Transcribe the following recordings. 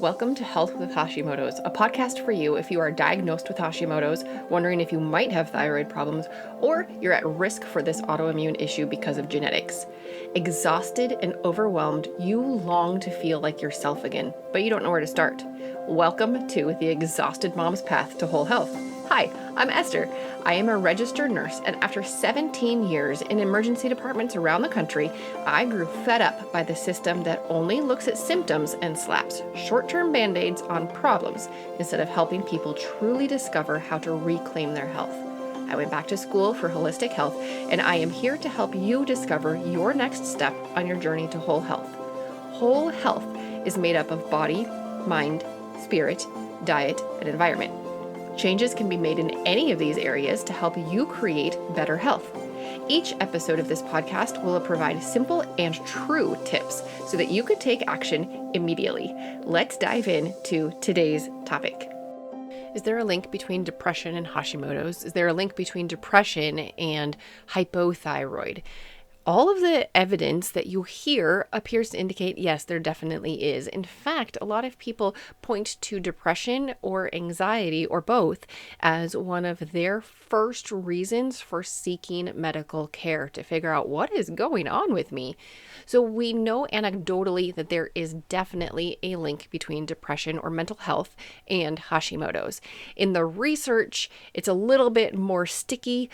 Welcome to Health with Hashimoto's, a podcast for you if you are diagnosed with Hashimoto's, wondering if you might have thyroid problems, or you're at risk for this autoimmune issue because of genetics. Exhausted and overwhelmed, you long to feel like yourself again, but you don't know where to start. Welcome to the Exhausted Mom's Path to Whole Health. Hi, I'm Esther. I am a registered nurse, and after 17 years in emergency departments around the country, I grew fed up by the system that only looks at symptoms and slaps short-term band-aids on problems instead of helping people truly discover how to reclaim their health. I went back to school for holistic health, and I am here to help you discover your next step on your journey to whole health. Whole health is made up of body, mind, spirit, diet, and environment. Changes can be made in any of these areas to help you create better health. Each episode of this podcast will provide simple and true tips so that you could take action immediately. Let's dive into today's topic. Is there a link between depression and Hashimoto's? Is there a link between depression and hypothyroid? All of the evidence that you hear appears to indicate, yes, there definitely is. In fact, a lot of people point to depression or anxiety or both as one of their first reasons for seeking medical care to figure out what is going on with me. So we know anecdotally that there is definitely a link between depression or mental health and Hashimoto's. In the research, it's a little bit more sticky.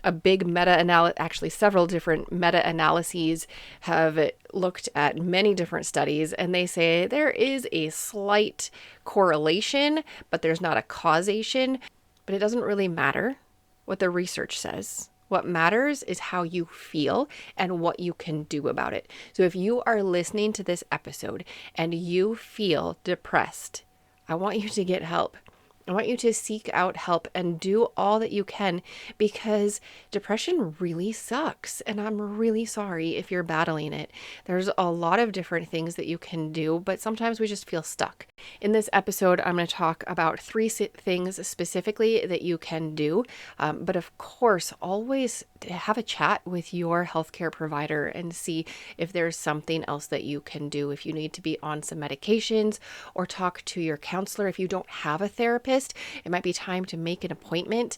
A big actually several different meta-analyses have looked at many different studies, and they say there is a slight correlation, but there's not a causation. But it doesn't really matter what the research says. What matters is how you feel and what you can do about it. So if you are listening to this episode and you feel depressed, I want you to get help. I want you to seek out help and do all that you can, because depression really sucks, and I'm really sorry if you're battling it. There's a lot of different things that you can do, but sometimes we just feel stuck. In this episode, I'm going to talk about 3 things specifically that you can do, but of course, always have a chat with your healthcare provider and see if there's something else that you can do. If you need to be on some medications, or talk to your counselor. If you don't have a therapist, it might be time to make an appointment.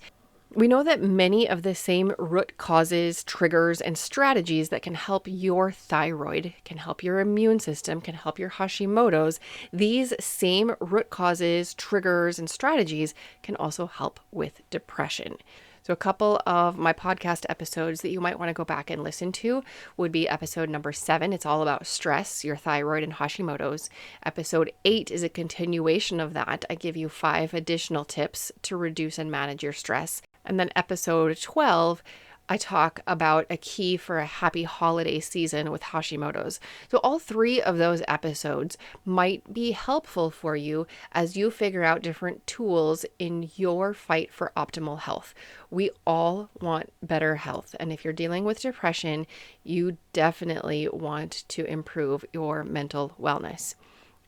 We know that many of the same root causes, triggers, and strategies that can help your thyroid, can help your immune system, can help your Hashimoto's, these same root causes, triggers, and strategies can also help with depression. So a couple of my podcast episodes that you might want to go back and listen to would be episode number 7. It's all about stress, your thyroid, and Hashimoto's. Episode 8 is a continuation of that. I give you 5 additional tips to reduce and manage your stress. And then episode 12, I talk about a key for a happy holiday season with Hashimoto's. So all 3 of those episodes might be helpful for you as you figure out different tools in your fight for optimal health. We all want better health. And if you're dealing with depression, you definitely want to improve your mental wellness.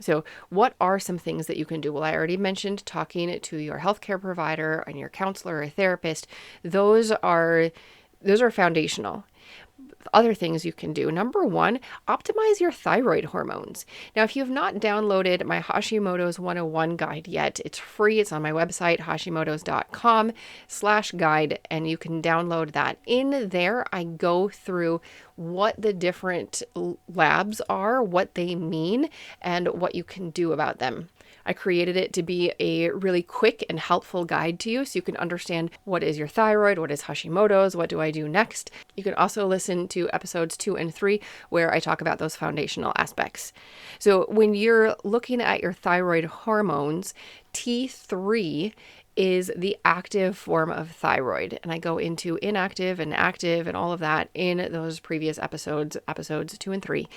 So what are some things that you can do? Well, I already mentioned talking to your healthcare provider and your counselor or therapist. Those are foundational. Other things you can do. Number 1, optimize your thyroid hormones. Now, if you have not downloaded my Hashimoto's 101 guide yet, it's free. It's on my website, hashimotos.com/guide, and you can download that. In there, I go through what the different labs are, what they mean, and what you can do about them. I created it to be a really quick and helpful guide to you so you can understand what is your thyroid, what is Hashimoto's, what do I do next. You can also listen to episodes 2 and 3 where I talk about those foundational aspects. So when you're looking at your thyroid hormones, T3 is the active form of thyroid. And I go into inactive and active and all of that in those previous episodes 2 and 3.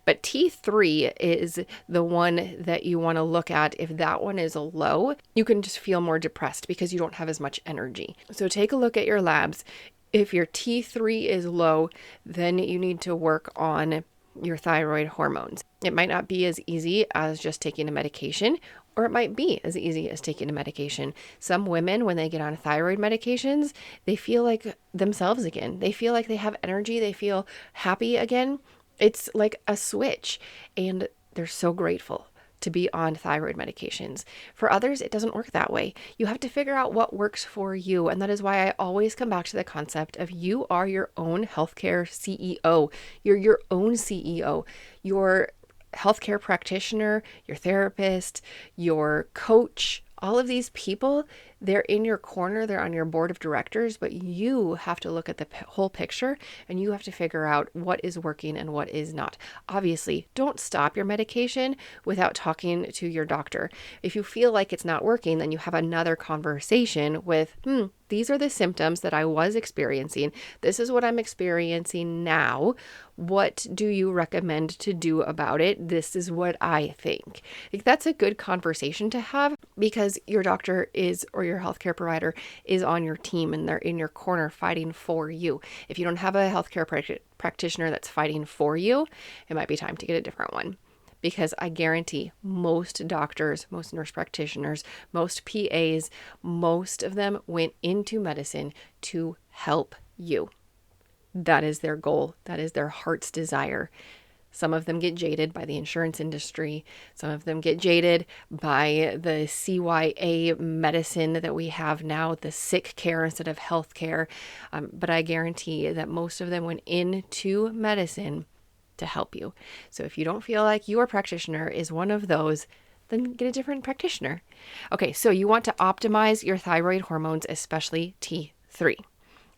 But T3 is the one that you want to look at. If that one is low, you can just feel more depressed because you don't have as much energy. So take a look at your labs. If your T3 is low, then you need to work on your thyroid hormones. It might not be as easy as just taking a medication, or it might be as easy as taking a medication. Some women, when they get on thyroid medications, they feel like themselves again. They feel like they have energy. They feel happy again. It's like a switch, and they're so grateful to be on thyroid medications. For others, it doesn't work that way. You have to figure out what works for you. And that is why I always come back to the concept of you are your own healthcare CEO. You're your own CEO. Your healthcare practitioner, your therapist, your coach, all of these people, they're in your corner, they're on your board of directors, but you have to look at the whole picture and you have to figure out what is working and what is not. Obviously, don't stop your medication without talking to your doctor. If you feel like it's not working, then you have another conversation with, these are the symptoms that I was experiencing. This is what I'm experiencing now. What do you recommend to do about it? This is what I think. Like, that's a good conversation to have because your doctor is, or your healthcare provider is on your team and they're in your corner fighting for you. If you don't have a healthcare practitioner that's fighting for you, it might be time to get a different one. Because I guarantee most doctors, most nurse practitioners, most PAs, most of them went into medicine to help you. That is their goal. That is their heart's desire. Some of them get jaded by the insurance industry. Some of them get jaded by the CYA medicine that we have now, the sick care instead of health care. But I guarantee that most of them went into medicine to help you. So if you don't feel like your practitioner is one of those, then get a different practitioner. Okay, so you want to optimize your thyroid hormones, especially T3.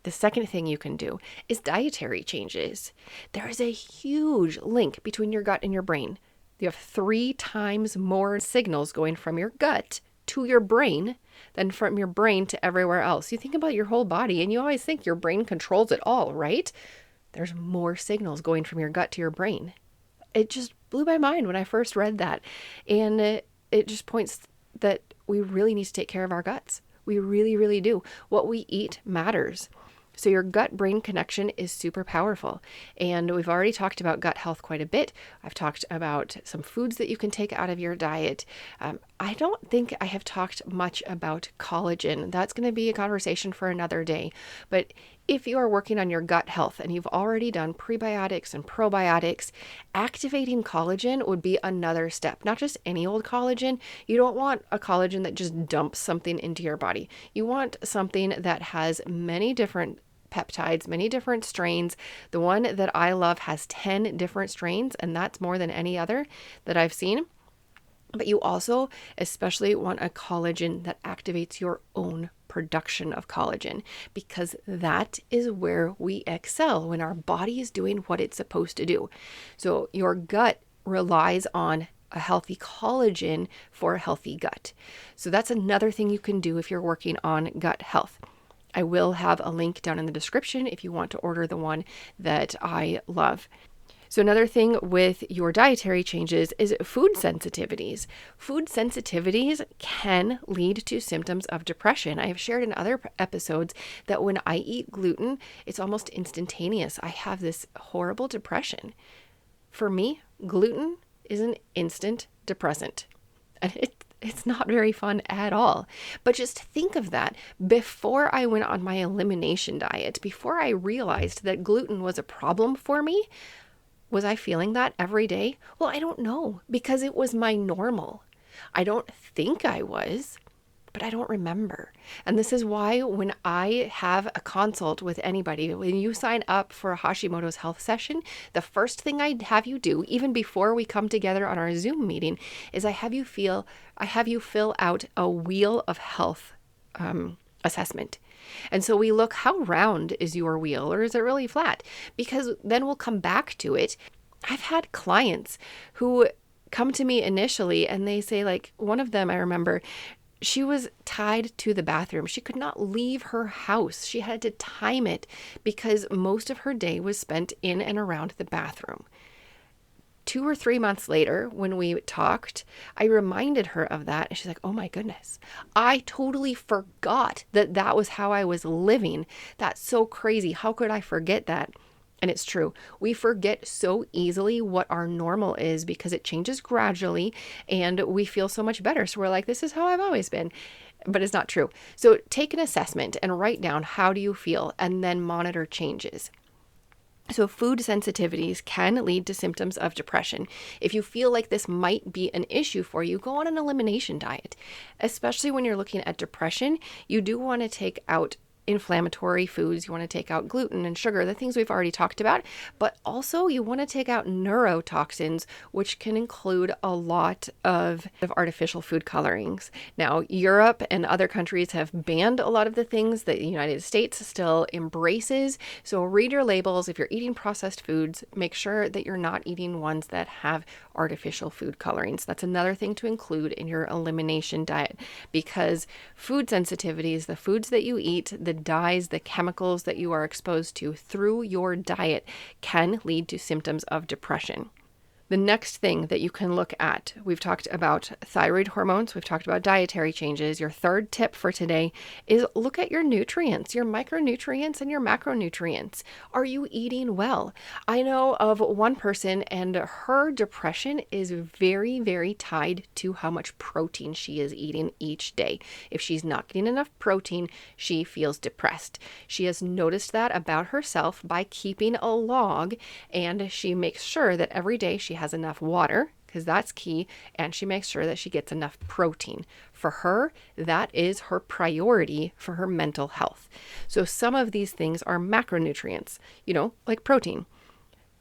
The second thing you can do is dietary changes. There is a huge link between your gut and your brain. You have 3 times more signals going from your gut to your brain than from your brain to everywhere else. You think about your whole body and you always think your brain controls it all, right? There's more signals going from your gut to your brain. It just blew my mind when I first read that. And it just points that we really need to take care of our guts. We really, really do. What we eat matters. So your gut-brain connection is super powerful. And we've already talked about gut health quite a bit. I've talked about some foods that you can take out of your diet. I don't think I have talked much about collagen. That's going to be a conversation for another day. But if you are working on your gut health and you've already done prebiotics and probiotics, activating collagen would be another step. Not just any old collagen. You don't want a collagen that just dumps something into your body. You want something that has many different peptides, many different strains. The one that I love has 10 different strains, and that's more than any other that I've seen. But you also especially want a collagen that activates your own production of collagen, because that is where we excel when our body is doing what it's supposed to do. So your gut relies on a healthy collagen for a healthy gut. So that's another thing you can do if you're working on gut health. I will have a link down in the description if you want to order the one that I love. So another thing with your dietary changes is food sensitivities. Food sensitivities can lead to symptoms of depression. I have shared in other episodes that when I eat gluten, it's almost instantaneous. I have this horrible depression. For me, gluten is an instant depressant. And it's not very fun at all. But just think of that. Before I went on my elimination diet, before I realized that gluten was a problem for me, was I feeling that every day? Well, I don't know, because it was my normal. I don't think I was, but I don't remember. And this is why when I have a consult with anybody, when you sign up for a Hashimoto's health session, the first thing I have you do, even before we come together on our Zoom meeting, is I have you fill out a wheel of health assessment. And so we look, how round is your wheel, or is it really flat? Because then we'll come back to it. I've had clients who come to me initially and they say, like, one of them, I remember, she was tied to the bathroom. She could not leave her house. She had to time it because most of her day was spent in and around the bathroom. 2 or 3 months later, when we talked, I reminded her of that. And she's like, oh my goodness, I totally forgot that that was how I was living. That's so crazy. How could I forget that? And it's true. We forget so easily what our normal is because it changes gradually and we feel so much better. So we're like, this is how I've always been. But it's not true. So take an assessment and write down, how do you feel? And then monitor changes. So food sensitivities can lead to symptoms of depression. If you feel like this might be an issue for you, go on an elimination diet. Especially when you're looking at depression, you do want to take out inflammatory foods. You want to take out gluten and sugar, the things we've already talked about, but also you want to take out neurotoxins, which can include a lot of artificial food colorings. Now, Europe and other countries have banned a lot of the things that the United States still embraces. So read your labels. If you're eating processed foods, make sure that you're not eating ones that have artificial food colorings. That's another thing to include in your elimination diet, because food sensitivities, the foods that you eat, the dyes, the chemicals that you are exposed to through your diet can lead to symptoms of depression. The next thing that you can look at, we've talked about thyroid hormones, we've talked about dietary changes. Your third tip for today is look at your nutrients, your micronutrients and your macronutrients. Are you eating well? I know of one person and her depression is very, very tied to how much protein she is eating each day. If she's not getting enough protein, she feels depressed. She has noticed that about herself by keeping a log, and she makes sure that every day she has enough water, because that's key, and she makes sure that she gets enough protein. For her, that is her priority for her mental health. So some of these things are macronutrients, like protein.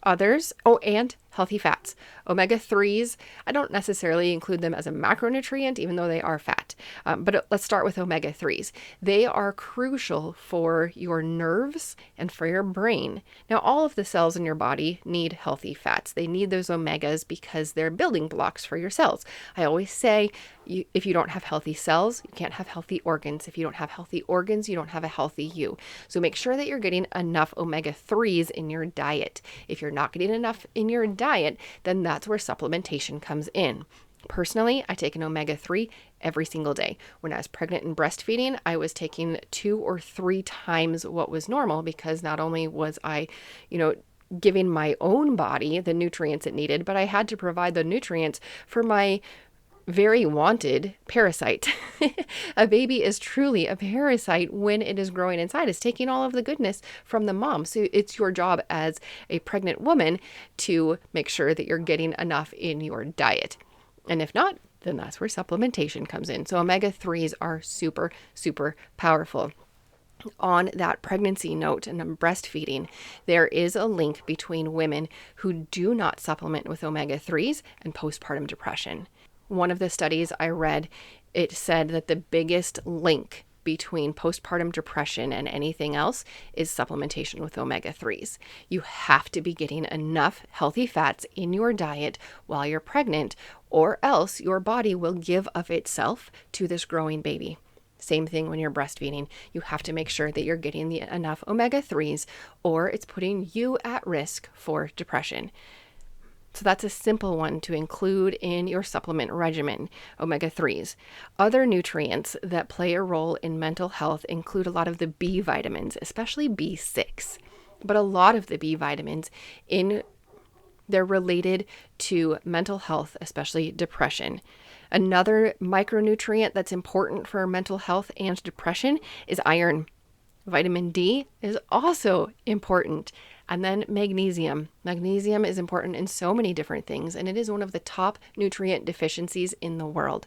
Others, and healthy fats. Omega-3s, I don't necessarily include them as a macronutrient, even though they are fat. But let's start with omega-3s. They are crucial for your nerves and for your brain. Now, all of the cells in your body need healthy fats. They need those omegas because they're building blocks for your cells. I always say, if you don't have healthy cells, you can't have healthy organs. If you don't have healthy organs, you don't have a healthy you. So make sure that you're getting enough omega-3s in your diet. If you're not getting enough in your diet, then that's where supplementation comes in. Personally, I take an omega-3 every single day. When I was pregnant and breastfeeding, I was taking 2 or 3 times what was normal, because not only was I, giving my own body the nutrients it needed, but I had to provide the nutrients for my very wanted parasite. A baby is truly a parasite when it is growing inside. It's taking all of the goodness from the mom. So it's your job as a pregnant woman to make sure that you're getting enough in your diet. And if not, then that's where supplementation comes in. So omega-3s are super, super powerful. On that pregnancy note and breastfeeding, there is a link between women who do not supplement with omega-3s and postpartum depression. One of the studies I read, it said that the biggest link between postpartum depression and anything else is supplementation with omega-3s. You have to be getting enough healthy fats in your diet while you're pregnant, or else your body will give of itself to this growing baby. Same thing when you're breastfeeding. You have to make sure that you're getting enough omega-3s, or it's putting you at risk for depression. So that's a simple one to include in your supplement regimen, omega-3s. Other nutrients that play a role in mental health include a lot of the B vitamins, especially B6. But a lot of the B vitamins, they're related to mental health, especially depression. Another micronutrient that's important for mental health and depression is iron. Vitamin D is also important. And then magnesium. Magnesium is important in so many different things, and it is one of the top nutrient deficiencies in the world,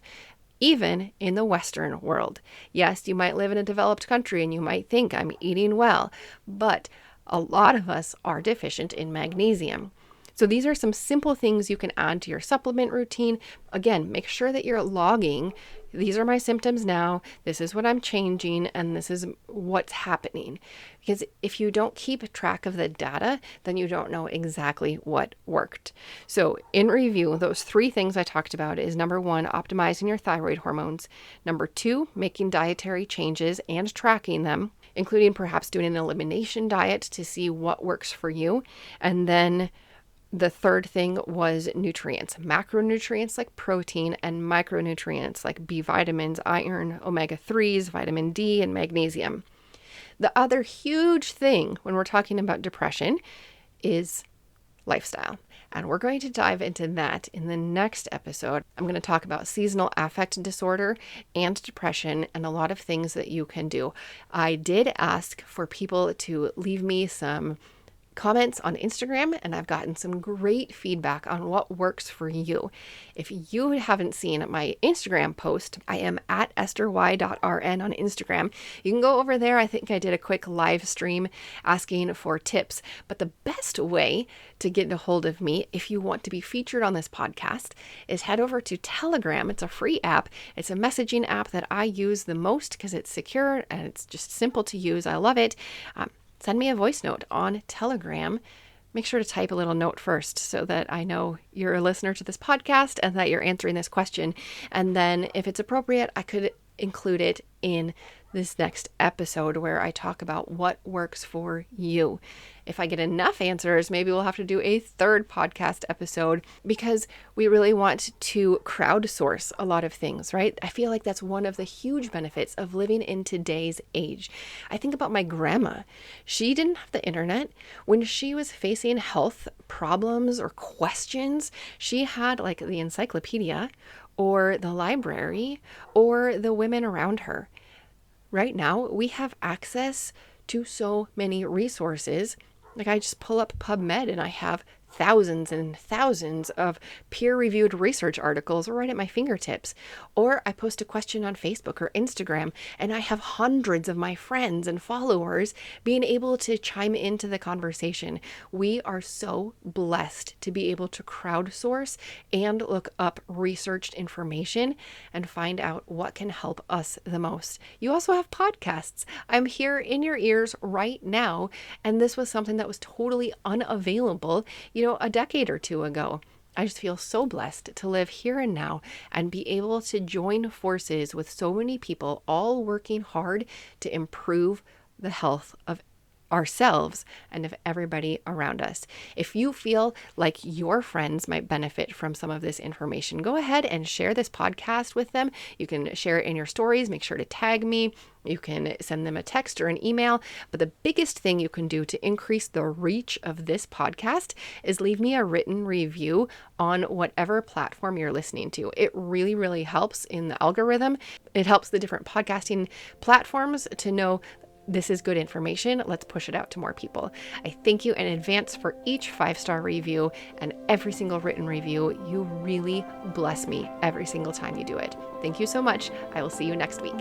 even in the Western world. Yes, you might live in a developed country and you might think I'm eating well, but a lot of us are deficient in magnesium. So these are some simple things you can add to your supplement routine. Again, make sure that you're logging. These are my symptoms now. This is what I'm changing, and this is what's happening. Because if you don't keep track of the data, then you don't know exactly what worked. So in review, those 3 things I talked about is number 1, optimizing your thyroid hormones. Number 2, making dietary changes and tracking them, including perhaps doing an elimination diet to see what works for you. And then the third thing was nutrients, macronutrients like protein, and micronutrients like B vitamins, iron, omega-3s, vitamin D, and magnesium. The other huge thing when we're talking about depression is lifestyle. And we're going to dive into that in the next episode. I'm going to talk about seasonal affect disorder and depression and a lot of things that you can do. I did ask for people to leave me some comments on Instagram, and I've gotten some great feedback on what works for you. If you haven't seen my Instagram post, I am at estherY.rn on Instagram. You can go over there. I think I did a quick live stream asking for tips, but the best way to get a hold of me if you want to be featured on this podcast is head over to Telegram. It's a free app. It's a messaging app that I use the most because it's secure and it's just simple to use. I love it. Send me a voice note on Telegram. Make sure to type a little note first so that I know you're a listener to this podcast and that you're answering this question. And then if it's appropriate, I could include it in this next episode where I talk about what works for you. If I get enough answers, maybe we'll have to do a third podcast episode because we really want to crowdsource a lot of things, right? I feel like that's one of the huge benefits of living in today's age. I think about my grandma. She didn't have the internet. When she was facing health problems or questions, she had like the encyclopedia or the library or the women around her. Right now, we have access to so many resources. Like I just pull up PubMed and I have thousands and thousands of peer-reviewed research articles right at my fingertips. Or I post a question on Facebook or Instagram and I have hundreds of my friends and followers being able to chime into the conversation. We are so blessed to be able to crowdsource and look up researched information and find out what can help us the most. You also have podcasts. I'm here in your ears right now, and this was something that was totally unavailable a decade or two ago. I just feel so blessed to live here and now and be able to join forces with so many people all working hard to improve the health of ourselves and of everybody around us. If you feel like your friends might benefit from some of this information, go ahead and share this podcast with them. You can share it in your stories. Make sure to tag me. You can send them a text or an email. But the biggest thing you can do to increase the reach of this podcast is leave me a written review on whatever platform you're listening to. It really, really helps in the algorithm. It helps the different podcasting platforms to know this is good information. Let's push it out to more people. I thank you in advance for each 5-star review and every single written review. You really bless me every single time you do it. Thank you so much. I will see you next week.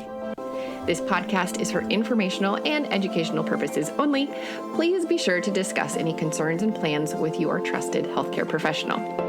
This podcast is for informational and educational purposes only. Please be sure to discuss any concerns and plans with your trusted healthcare professional.